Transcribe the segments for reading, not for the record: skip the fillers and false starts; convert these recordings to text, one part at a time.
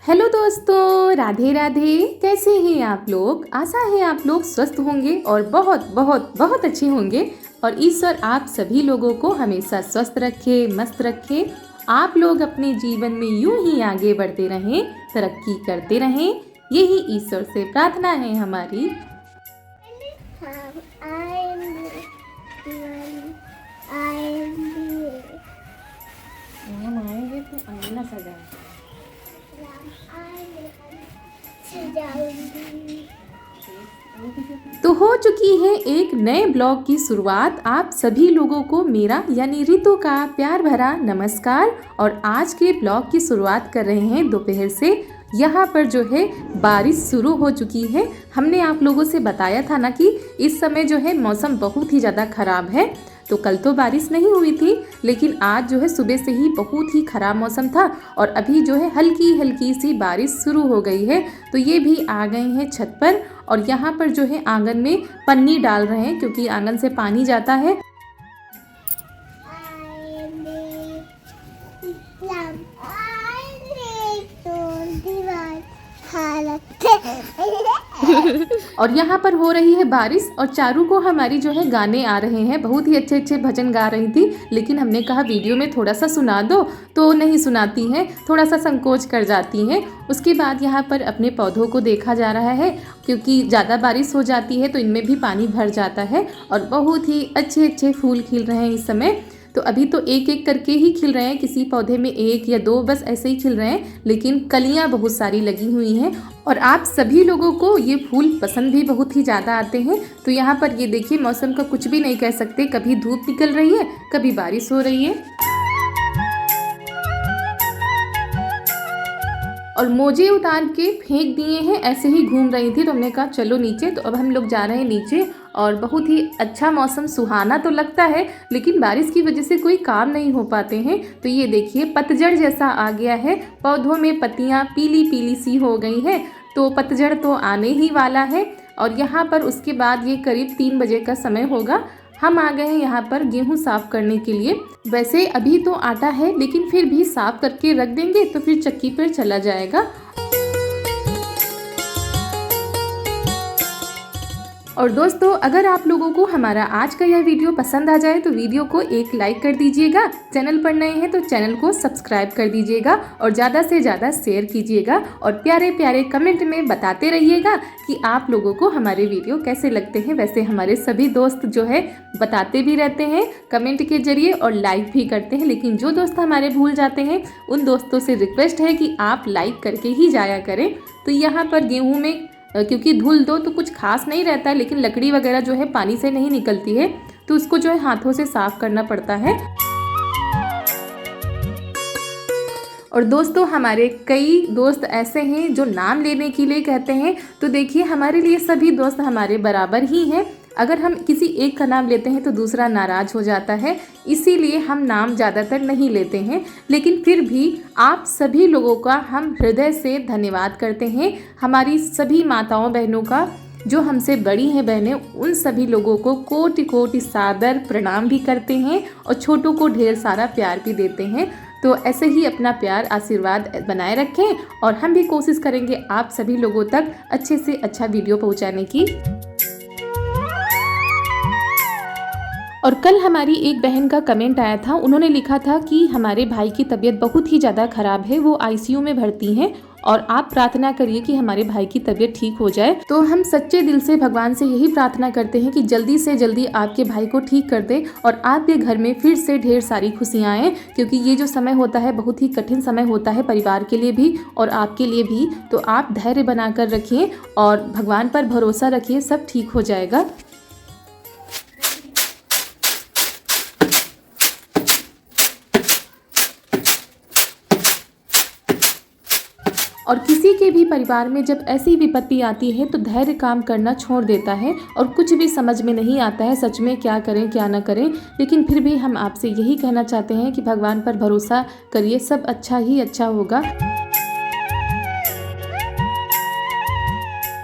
Hello दोस्तों, राधे राधे। कैसे हैं आप लोग? आशा है आप लोग स्वस्थ होंगे और बहुत बहुत बहुत अच्छे होंगे। और ईश्वर आप सभी लोगों को हमेशा स्वस्थ रखे, मस्त रखे। आप लोग अपने जीवन में यूं ही आगे बढ़ते रहें, तरक्की करते रहें, यही ईश्वर से प्रार्थना है हमारी। हम आएंगे तो अंगना सजाएंगे। तो हो चुकी है एक नए ब्लॉग की शुरुआत। आप सभी लोगों को मेरा यानी रितु का प्यार भरा नमस्कार। और आज के ब्लॉग की शुरुआत कर रहे हैं दोपहर से। यहाँ पर जो है बारिश शुरू हो चुकी है। हमने आप लोगों से बताया था ना कि इस समय जो है मौसम बहुत ही ज़्यादा ख़राब है। तो कल तो बारिश नहीं हुई थी, लेकिन आज जो है सुबह से ही बहुत ही ख़राब मौसम था और अभी जो है हल्की हल्की सी बारिश शुरू हो गई है। तो ये भी आ गए हैं छत पर और यहाँ पर जो है आंगन में पन्नी डाल रहे हैं क्योंकि आंगन से पानी जाता है। और यहाँ पर हो रही है बारिश और चारू को हमारी जो है गाने आ रहे हैं। बहुत ही अच्छे अच्छे भजन गा रही थी, लेकिन हमने कहा वीडियो में थोड़ा सा सुना दो, तो नहीं सुनाती हैं, थोड़ा सा संकोच कर जाती हैं। उसके बाद यहाँ पर अपने पौधों को देखा जा रहा है क्योंकि ज़्यादा बारिश हो जाती है तो इनमें भी पानी भर जाता है और बहुत ही अच्छे अच्छे फूल खिल रहे हैं इस समय। तो अभी तो एक एक करके ही खिल रहे हैं, किसी पौधे में एक या दो बस ऐसे ही खिल रहे हैं, लेकिन कलियां बहुत सारी लगी हुई हैं। और आप सभी लोगों को ये फूल पसंद भी बहुत ही ज़्यादा आते हैं। तो यहाँ पर ये देखिए, मौसम का कुछ भी नहीं कह सकते, कभी धूप निकल रही है, कभी बारिश हो रही है। और मोजे उतार के फेंक दिए हैं, ऐसे ही घूम रही थी तो हमने कहा चलो नीचे। तो अब हम लोग जा रहे हैं नीचे और बहुत ही अच्छा मौसम, सुहाना तो लगता है, लेकिन बारिश की वजह से कोई काम नहीं हो पाते हैं। तो ये देखिए पतझड़ जैसा आ गया है, पौधों में पत्तियां पीली पीली सी हो गई हैं। तो पतझड़ तो आने ही वाला है। और यहाँ पर उसके बाद ये करीब 3 बजे का समय होगा। हम आ गए हैं यहाँ पर गेहूं साफ करने के लिए। वैसे अभी तो आटा है, लेकिन फिर भी साफ करके रख देंगे तो फिर चक्की पर चला जाएगा। और दोस्तों, अगर आप लोगों को हमारा आज का यह वीडियो पसंद आ जाए तो वीडियो को एक लाइक कर दीजिएगा। चैनल पर नए हैं तो चैनल को सब्सक्राइब कर दीजिएगा और ज़्यादा से ज़्यादा शेयर कीजिएगा और प्यारे प्यारे कमेंट में बताते रहिएगा कि आप लोगों को हमारे वीडियो कैसे लगते हैं। वैसे हमारे सभी दोस्त जो है बताते भी रहते हैं कमेंट के जरिए और लाइक भी करते हैं, लेकिन जो दोस्त हमारे भूल जाते हैं उन दोस्तों से रिक्वेस्ट है कि आप लाइक करके ही जाया करें। तो यहाँ पर गेहूँ में क्योंकि धुल दो तो कुछ खास नहीं रहता है, लेकिन लकड़ी वगैरह जो है पानी से नहीं निकलती है, तो उसको जो है हाथों से साफ करना पड़ता है। और दोस्तों, हमारे कई दोस्त ऐसे हैं जो नाम लेने के लिए कहते हैं। तो देखिए, हमारे लिए सभी दोस्त हमारे बराबर ही हैं। अगर हम किसी एक का नाम लेते हैं तो दूसरा नाराज़ हो जाता है, इसीलिए हम नाम ज़्यादातर नहीं लेते हैं। लेकिन फिर भी आप सभी लोगों का हम हृदय से धन्यवाद करते हैं। हमारी सभी माताओं बहनों का, जो हमसे बड़ी हैं बहनें, उन सभी लोगों को कोटि कोटि सादर प्रणाम भी करते हैं और छोटों को ढेर सारा प्यार भी देते हैं। तो ऐसे ही अपना प्यार आशीर्वाद बनाए रखें और हम भी कोशिश करेंगे आप सभी लोगों तक अच्छे से अच्छा वीडियो पहुँचाने की। और कल हमारी एक बहन का कमेंट आया था, उन्होंने लिखा था कि हमारे भाई की तबीयत बहुत ही ज़्यादा ख़राब है, वो आईसीयू में भर्ती हैं और आप प्रार्थना करिए कि हमारे भाई की तबीयत ठीक हो जाए। तो हम सच्चे दिल से भगवान से यही प्रार्थना करते हैं कि जल्दी से जल्दी आपके भाई को ठीक कर दे और आपके घर में फिर से ढेर सारी खुशियाँ आएँ, क्योंकि ये जो समय होता है बहुत ही कठिन समय होता है परिवार के लिए भी और आपके लिए भी। तो आप धैर्य बना कर रखिए और भगवान पर भरोसा रखिए, सब ठीक हो जाएगा। और किसी के भी परिवार में जब ऐसी विपत्ति आती है तो धैर्य काम करना छोड़ देता है और कुछ भी समझ में नहीं आता है सच में क्या करें क्या ना करें। लेकिन फिर भी हम आपसे यही कहना चाहते हैं कि भगवान पर भरोसा करिए, सब अच्छा ही अच्छा होगा।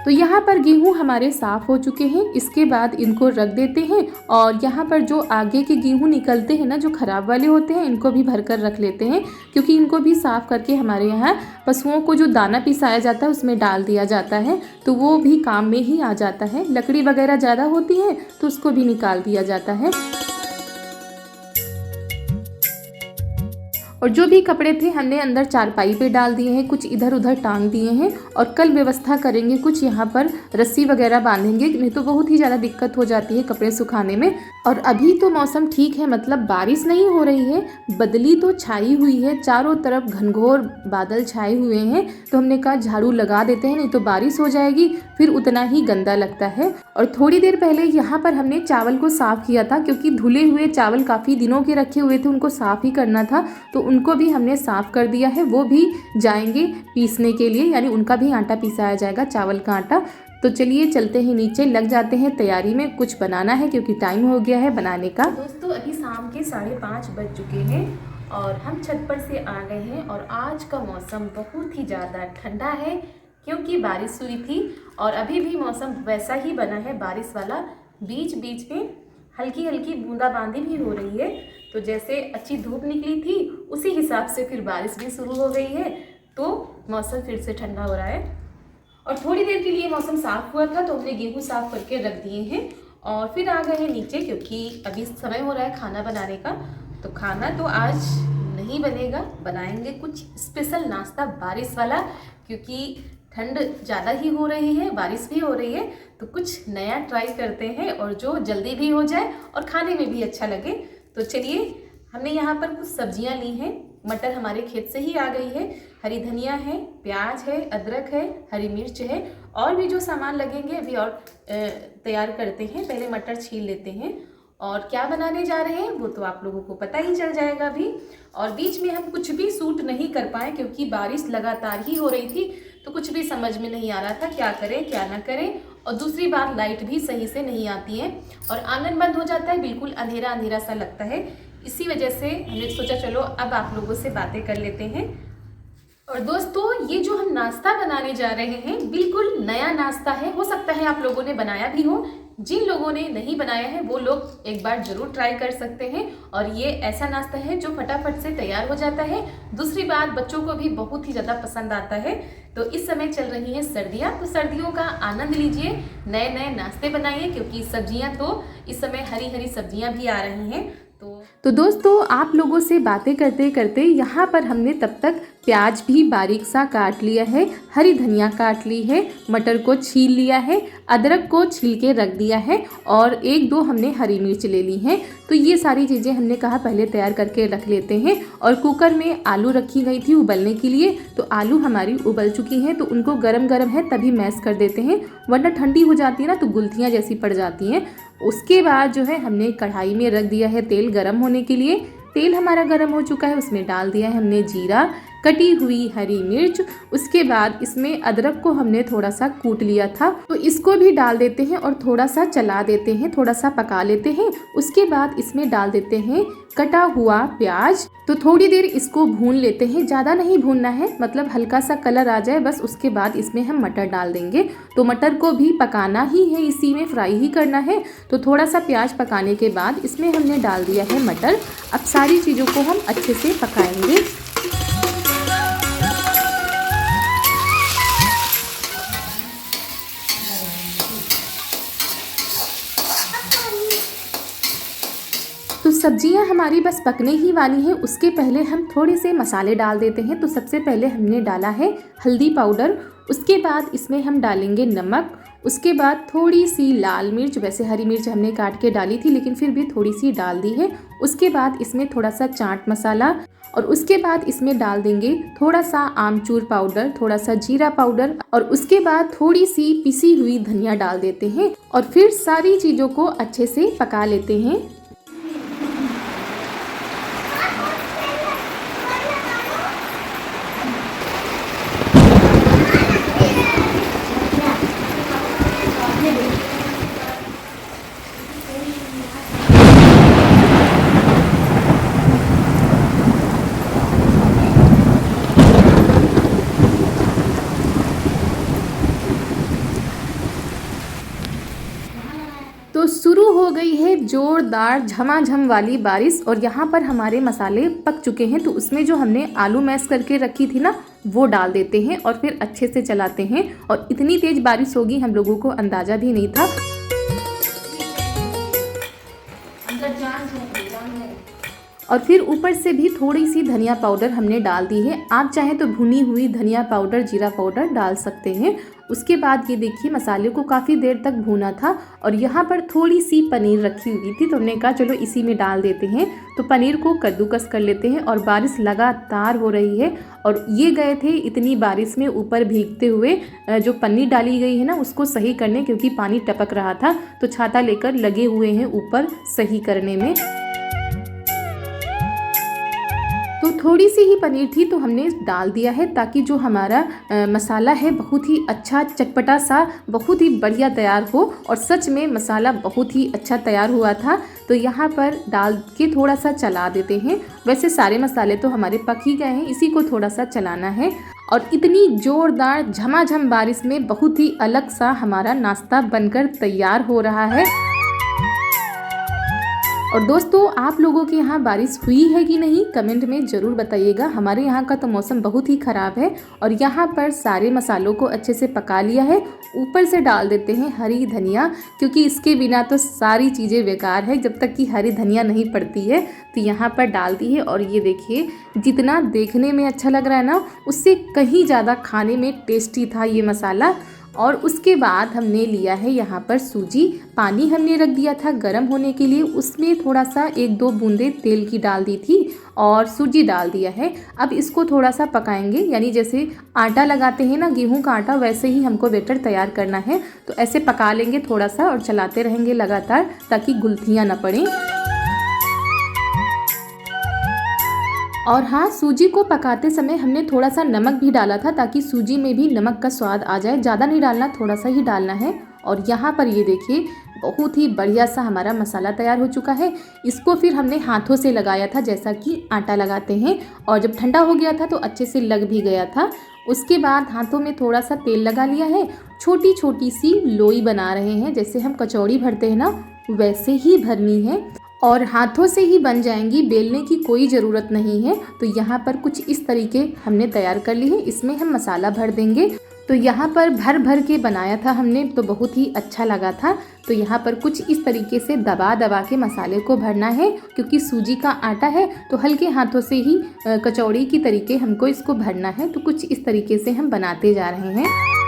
तो यहाँ पर गेहूँ हमारे साफ़ हो चुके हैं। इसके बाद इनको रख देते हैं और यहाँ पर जो आगे के गेहूँ निकलते हैं ना, जो ख़राब वाले होते हैं, इनको भी भर कर रख लेते हैं, क्योंकि इनको भी साफ़ करके हमारे यहाँ पशुओं को जो दाना पिसाया जाता है उसमें डाल दिया जाता है, तो वो भी काम में ही आ जाता है। लकड़ी वगैरह ज़्यादा होती है तो उसको भी निकाल दिया जाता है। और जो भी कपड़े थे हमने अंदर चारपाई पे डाल दिए हैं, कुछ इधर उधर टांग दिए हैं और कल व्यवस्था करेंगे, कुछ यहाँ पर रस्सी वगैरह बांधेंगे, नहीं तो बहुत ही ज़्यादा दिक्कत हो जाती है कपड़े सुखाने में। और अभी तो मौसम ठीक है, मतलब बारिश नहीं हो रही है, बदली तो छाई हुई है, चारों तरफ घनघोर बादल छाए हुए हैं, तो हमने कहा झाड़ू लगा देते हैं, नहीं तो बारिश हो जाएगी, फिर उतना ही गंदा लगता है। और थोड़ी देर पहले यहाँ पर हमने चावल को साफ़ किया था, क्योंकि धुले हुए चावल काफ़ी दिनों के रखे हुए थे, उनको साफ़ ही करना था, तो उनको भी हमने साफ़ कर दिया है। वो भी जाएंगे पीसने के लिए, यानी उनका भी आटा पिसाया जाएगा, चावल का आटा। तो चलिए चलते हैं नीचे, लग जाते हैं तैयारी में, कुछ बनाना है क्योंकि टाइम हो गया है बनाने का। दोस्तों अभी शाम के 5:30 बज चुके हैं और हम छत पर से आ गए हैं और आज का मौसम बहुत ही ज़्यादा ठंडा है, क्योंकि बारिश हुई थी और अभी भी मौसम वैसा ही बना है बारिश वाला। बीच बीच में हल्की हल्की बूंदाबांदी भी हो रही है, तो जैसे अच्छी धूप निकली थी उसी हिसाब से फिर बारिश भी शुरू हो गई है, तो मौसम फिर से ठंडा हो रहा है। और थोड़ी देर के लिए मौसम साफ़ हुआ था तो हमने गेहूँ साफ़ करके रख दिए हैं और फिर आ गए हैं नीचे, क्योंकि अभी समय हो रहा है खाना बनाने का। तो खाना तो आज नहीं बनेगा, बनाएंगे कुछ स्पेशल नाश्ता बारिश वाला, क्योंकि ठंड ज़्यादा ही हो रही है, बारिश भी हो रही है, तो कुछ नया ट्राई करते हैं और जो जल्दी भी हो जाए और खाने में भी अच्छा लगे। तो चलिए, हमने यहाँ पर कुछ सब्जियाँ ली हैं। मटर हमारे खेत से ही आ गई है, हरी धनिया है, प्याज है, अदरक है, हरी मिर्च है, और भी जो सामान लगेंगे अभी और तैयार करते हैं। पहले मटर छील लेते हैं और क्या बनाने जा रहे हैं वो तो आप लोगों को पता ही चल जाएगा अभी। और बीच में हम कुछ भी शूट नहीं कर पाए, क्योंकि बारिश लगातार ही हो रही थी, तो कुछ भी समझ में नहीं आ रहा था क्या करें क्या ना करें। और दूसरी बात, लाइट भी सही से नहीं आती है और आंगन बंद हो जाता है, बिल्कुल अंधेरा अंधेरा सा लगता है। इसी वजह से हमने सोचा चलो अब आप लोगों से बातें कर लेते हैं। और दोस्तों ये जो हम नाश्ता बनाने जा रहे हैं बिल्कुल नया नाश्ता है, हो सकता है आप लोगों ने बनाया भी हो। जिन लोगों ने नहीं बनाया है वो लोग एक बार ज़रूर ट्राई कर सकते हैं। और ये ऐसा नाश्ता है जो फटाफट से तैयार हो जाता है। दूसरी बात, बच्चों को भी बहुत ही ज़्यादा पसंद आता है। तो इस समय चल रही हैं सर्दियाँ, तो सर्दियों का आनंद लीजिए, नए नए नाश्ते बनाइए, क्योंकि सब्जियाँ तो इस समय हरी हरी सब्जियाँ भी आ रही हैं। तो दोस्तों आप लोगों से बातें करते करते यहाँ पर हमने तब तक प्याज भी बारीक सा काट लिया है, हरी धनिया काट ली है, मटर को छील लिया है, अदरक को छील के रख दिया है और 1-2 हमने हरी मिर्च ले ली हैं। तो ये सारी चीज़ें हमने कहा पहले तैयार करके रख लेते हैं। और कुकर में आलू रखी गई थी उबलने के लिए, तो आलू हमारी उबल चुकी हैं, तो उनको गरम गरम है तभी मैश कर देते हैं, वरना ठंडी हो जाती है ना तो गुलथियाँ जैसी पड़ जाती हैं। उसके बाद जो है हमने कढ़ाई में रख दिया है तेल गरम होने के लिए। तेल हमारा गरम हो चुका है, उसमें डाल दिया है हमने जीरा, कटी हुई हरी मिर्च, उसके बाद इसमें अदरक को हमने थोड़ा सा कूट लिया था, तो इसको भी डाल देते हैं और थोड़ा सा चला देते हैं, थोड़ा सा पका लेते हैं। उसके बाद इसमें डाल देते हैं कटा हुआ प्याज, तो थोड़ी देर इसको भून लेते हैं, ज़्यादा नहीं भूनना है, मतलब हल्का सा कलर आ जाए बस। उसके बाद इसमें हम मटर डाल देंगे, तो मटर को भी पकाना ही है, इसी में फ्राई ही करना है। तो थोड़ा सा प्याज पकाने के बाद इसमें हमने डाल दिया है मटर। अब सारी चीज़ों को हम अच्छे से पकाएंगे। तो सब्जियां हमारी बस पकने ही वाली हैं, उसके पहले हम थोड़े से मसाले डाल देते हैं। तो सबसे पहले हमने डाला है हल्दी पाउडर, उसके बाद इसमें हम डालेंगे नमक, उसके बाद थोड़ी सी लाल मिर्च, वैसे हरी मिर्च हमने काट के डाली थी लेकिन फिर भी थोड़ी सी डाल दी है। उसके बाद इसमें थोड़ा सा चाट मसाला, और उसके बाद इसमें डाल देंगे थोड़ा सा आमचूर पाउडर, थोड़ा सा जीरा पाउडर, और उसके बाद थोड़ी सी पिसी हुई धनिया डाल देते हैं और फिर सारी चीज़ों को अच्छे से पका लेते हैं। शुरू हो गई है जोरदार झमाझम वाली बारिश और यहाँ पर हमारे मसाले पक चुके हैं। तो उसमें जो हमने आलू मैश करके रखी थी ना, वो डाल देते हैं और फिर अच्छे से चलाते हैं। और इतनी तेज बारिश होगी हम लोगों को अंदाज़ा भी नहीं था। और फिर ऊपर से भी थोड़ी सी धनिया पाउडर हमने डाल दी है। आप चाहें तो भुनी हुई धनिया पाउडर, जीरा पाउडर डाल सकते हैं। उसके बाद ये देखिए मसाले को काफ़ी देर तक भूना था और यहाँ पर थोड़ी सी पनीर रखी हुई थी, तो हमने कहा चलो इसी में डाल देते हैं। तो पनीर को कद्दूकस कर लेते हैं और बारिश लगातार हो रही है और ये गए थे इतनी बारिश में ऊपर भीगते हुए जो पनीर डाली गई है ना उसको सही करने, क्योंकि पानी टपक रहा था। तो छाता लेकर लगे हुए हैं ऊपर सही करने में। तो थोड़ी सी ही पनीर थी तो हमने डाल दिया है, ताकि जो हमारा मसाला है बहुत ही अच्छा चटपटा सा बहुत ही बढ़िया तैयार हो। और सच में मसाला बहुत ही अच्छा तैयार हुआ था। तो यहाँ पर डाल के थोड़ा सा चला देते हैं। वैसे सारे मसाले तो हमारे पक ही गए हैं, इसी को थोड़ा सा चलाना है। और इतनी ज़ोरदार झमाझम बारिश में बहुत ही अलग सा हमारा नाश्ता बनकर तैयार हो रहा है। और दोस्तों, आप लोगों के यहाँ बारिश हुई है कि नहीं कमेंट में ज़रूर बताइएगा। हमारे यहाँ का तो मौसम बहुत ही ख़राब है। और यहाँ पर सारे मसालों को अच्छे से पका लिया है। ऊपर से डाल देते हैं हरी धनिया, क्योंकि इसके बिना तो सारी चीज़ें बेकार है जब तक कि हरी धनिया नहीं पड़ती है। तो यहाँ पर डाल दी है और ये देखिए जितना देखने में अच्छा लग रहा है ना, उससे कहीं ज़्यादा खाने में टेस्टी था ये मसाला। और उसके बाद हमने लिया है यहाँ पर सूजी। पानी हमने रख दिया था गर्म होने के लिए, उसमें थोड़ा सा 1-2 बूंदे तेल की डाल दी थी और सूजी डाल दिया है। अब इसको थोड़ा सा पकाएंगे, यानी जैसे आटा लगाते हैं ना गेहूं का आटा, वैसे ही हमको बैटर तैयार करना है। तो ऐसे पका लेंगे थोड़ा सा और चलाते रहेंगे लगातार, ताकि गुलथियाँ ना पड़ें। और हाँ, सूजी को पकाते समय हमने थोड़ा सा नमक भी डाला था, ताकि सूजी में भी नमक का स्वाद आ जाए। ज़्यादा नहीं डालना, थोड़ा सा ही डालना है। और यहाँ पर ये देखिए बहुत ही बढ़िया सा हमारा मसाला तैयार हो चुका है। इसको फिर हमने हाथों से लगाया था, जैसा कि आटा लगाते हैं। और जब ठंडा हो गया था तो अच्छे से लग भी गया था। उसके बाद हाथों में थोड़ा सा तेल लगा लिया है। छोटी छोटी सी लोई बना रहे हैं, जैसे हम कचौड़ी भरते हैं ना, वैसे ही भरनी है। और हाथों से ही बन जाएंगी, बेलने की कोई ज़रूरत नहीं है। तो यहाँ पर कुछ इस तरीके हमने तैयार कर ली है। इसमें हम मसाला भर देंगे। तो यहाँ पर भर भर के बनाया था हमने, तो बहुत ही अच्छा लगा था। तो यहाँ पर कुछ इस तरीके से दबा दबा के मसाले को भरना है, क्योंकि सूजी का आटा है तो हल्के हाथों से ही कचौड़ी की तरीके हमको इसको भरना है। तो कुछ इस तरीके से हम बनाते जा रहे हैं।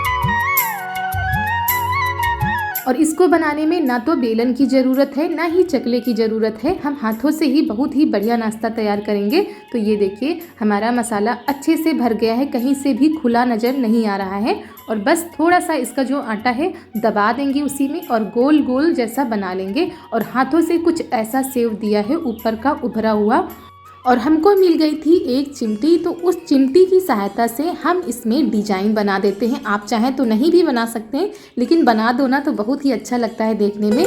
और इसको बनाने में ना तो बेलन की ज़रूरत है, ना ही चकले की ज़रूरत है। हम हाथों से ही बहुत ही बढ़िया नाश्ता तैयार करेंगे। तो ये देखिए हमारा मसाला अच्छे से भर गया है, कहीं से भी खुला नज़र नहीं आ रहा है। और बस थोड़ा सा इसका जो आटा है दबा देंगे उसी में और गोल गोल जैसा बना लेंगे। और हाथों से कुछ ऐसा सेव दिया है ऊपर का उभरा हुआ। और हमको मिल गई थी एक चिमटी, तो उस चिमटी की सहायता से हम इसमें डिजाइन बना देते हैं। आप चाहें तो नहीं भी बना सकते हैं, लेकिन बना दो ना तो बहुत ही अच्छा लगता है देखने में।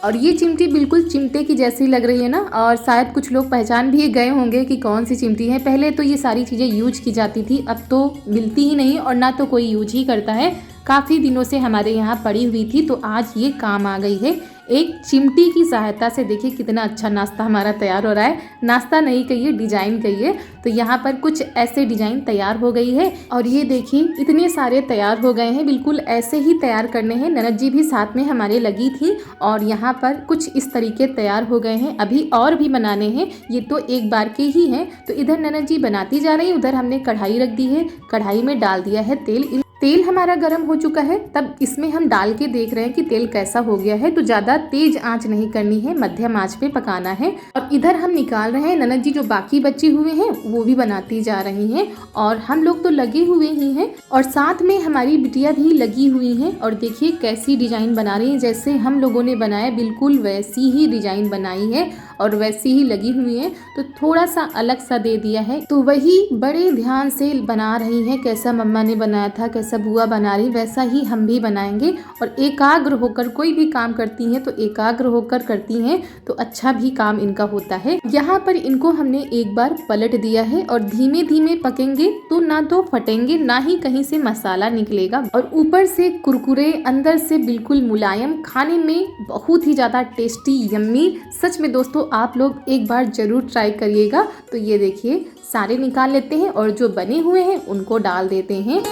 और ये चिमटी बिल्कुल चिमटे की जैसी लग रही है ना, और शायद कुछ लोग पहचान भी गए होंगे कि कौन सी चिमटी है। पहले तो ये सारी चीज़ें यूज की जाती थी, अब तो मिलती ही नहीं और ना तो कोई यूज ही करता है। काफ़ी दिनों से हमारे यहाँ पड़ी हुई थी, तो आज ये काम आ गई है। एक चिमटी की सहायता से देखिए कितना अच्छा नाश्ता हमारा तैयार हो रहा है। नाश्ता नहीं कहिए, डिजाइन कहिए। तो यहाँ पर कुछ ऐसे डिजाइन तैयार हो गई है। और ये देखिए इतने सारे तैयार हो गए हैं, बिल्कुल ऐसे ही तैयार करने हैं। ननद जी भी साथ में हमारे लगी थी और यहाँ पर कुछ इस तरीके तैयार हो गए हैं। अभी और भी बनाने हैं, ये तो एक बार के ही हैं। तो इधर ननद जी बनाती जा रही है, उधर हमने कढ़ाई रख दी है। कढ़ाई में डाल दिया है तेल। तेल हमारा गर्म हो चुका है, तब इसमें हम डाल के देख रहे हैं कि तेल कैसा हो गया है। तो ज़्यादा तेज आंच नहीं करनी है, मध्यम आंच पे पकाना है। और इधर हम निकाल रहे हैं। ननद जी जो बाकी बचे हुए हैं वो भी बनाती जा रही हैं और हम लोग तो लगे हुए ही हैं। और साथ में हमारी बिटिया भी लगी हुई हैं। और देखिए कैसी डिजाइन बना रही है, जैसे हम लोगों ने बनाया बिल्कुल वैसी ही डिजाइन बनाई है। और वैसी ही लगी हुई हैं, तो थोड़ा सा अलग सा दे दिया है। तो वही बड़े ध्यान से बना रही हैं, कैसा मम्मा ने बनाया था, कैसा बुआ बना रही, वैसा ही हम भी बनाएंगे। और एकाग्र होकर कोई भी काम करती हैं तो एकाग्र होकर करती हैं तो अच्छा भी काम इनका होता है। यहाँ पर इनको हमने एक बार पलट दिया है और धीमे धीमे पकेंगे तो ना तो फटेंगे, ना ही कहीं से मसाला निकलेगा, और ऊपर से कुरकुरे, अंदर से बिल्कुल मुलायम, खाने में बहुत ही ज़्यादा टेस्टी, यम्मी। सच में दोस्तों आप लोग एक बार ज़रूर ट्राई करिएगा। तो ये देखिए सारे निकाल लेते हैं और जो बने हुए हैं उनको डाल देते हैं।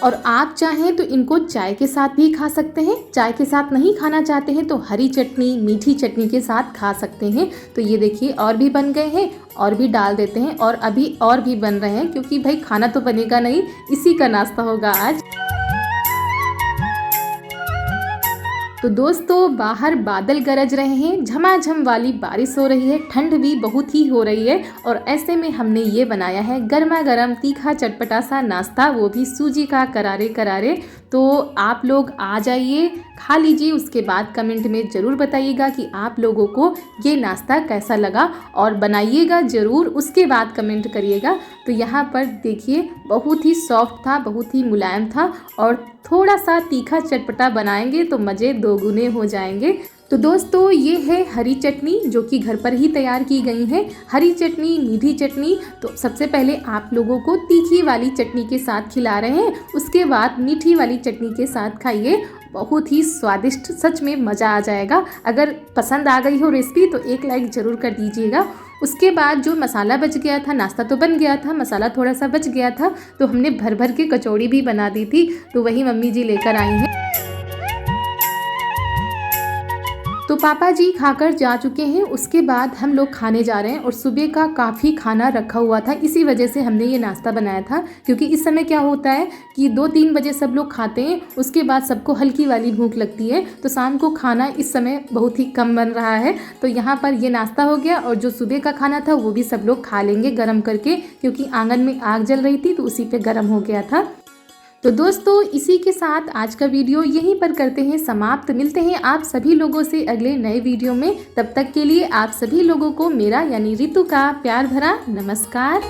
और आप चाहें तो इनको चाय के साथ भी खा सकते हैं, चाय के साथ नहीं खाना चाहते हैं तो हरी चटनी, मीठी चटनी के साथ खा सकते हैं। तो ये देखिए और भी बन गए हैं और भी डाल देते हैं, और अभी और भी बन रहे हैं क्योंकि भाई खाना तो बनेगा नहीं, इसी का नाश्ता होगा आज। तो दोस्तों बाहर बादल गरज रहे हैं, झमाझम वाली बारिश हो रही है, ठंड भी बहुत ही हो रही है, और ऐसे में हमने ये बनाया है गर्मा गर्म तीखा चटपटा सा नाश्ता, वो भी सूजी का करारे करारे। तो आप लोग आ जाइए, खा लीजिए, उसके बाद कमेंट में ज़रूर बताइएगा कि आप लोगों को ये नाश्ता कैसा लगा, और बनाइएगा ज़रूर, उसके बाद कमेंट करिएगा। तो यहाँ पर देखिए बहुत ही सॉफ्ट था, बहुत ही मुलायम था, और थोड़ा सा तीखा चटपटा बनाएंगे तो मज़े दोगुने हो जाएंगे। तो दोस्तों ये है हरी चटनी जो कि घर पर ही तैयार की गई है, हरी चटनी, मीठी चटनी। तो सबसे पहले आप लोगों को तीखी वाली चटनी के साथ खिला रहे हैं, उसके बाद मीठी वाली चटनी के साथ खाइए, बहुत ही स्वादिष्ट, सच में मज़ा आ जाएगा। अगर पसंद आ गई हो रेसिपी तो एक लाइक ज़रूर कर दीजिएगा। उसके बाद जो मसाला बच गया था, नाश्ता तो बन गया था, मसाला थोड़ा सा बच गया था, तो हमने भर भर के कचौड़ी भी बना दी थी, तो वही मम्मी जी लेकर आई हैं। तो पापा जी खाकर जा चुके हैं, उसके बाद हम लोग खाने जा रहे हैं, और सुबह का काफ़ी खाना रखा हुआ था, इसी वजह से हमने ये नाश्ता बनाया था। क्योंकि इस समय क्या होता है कि 2-3 बजे सब लोग खाते हैं, उसके बाद सबको हल्की वाली भूख लगती है, तो शाम को खाना इस समय बहुत ही कम बन रहा है। तो यहाँ पर ये नाश्ता हो गया, और जो सुबह का खाना था वो भी सब लोग खा लेंगे गर्म करके, क्योंकि आंगन में आग जल रही थी तो उसी पे गर्म हो गया था। तो दोस्तों इसी के साथ आज का वीडियो यहीं पर करते हैं समाप्त। मिलते हैं आप सभी लोगों से अगले नए वीडियो में, तब तक के लिए आप सभी लोगों को मेरा यानी रितु का प्यार भरा नमस्कार।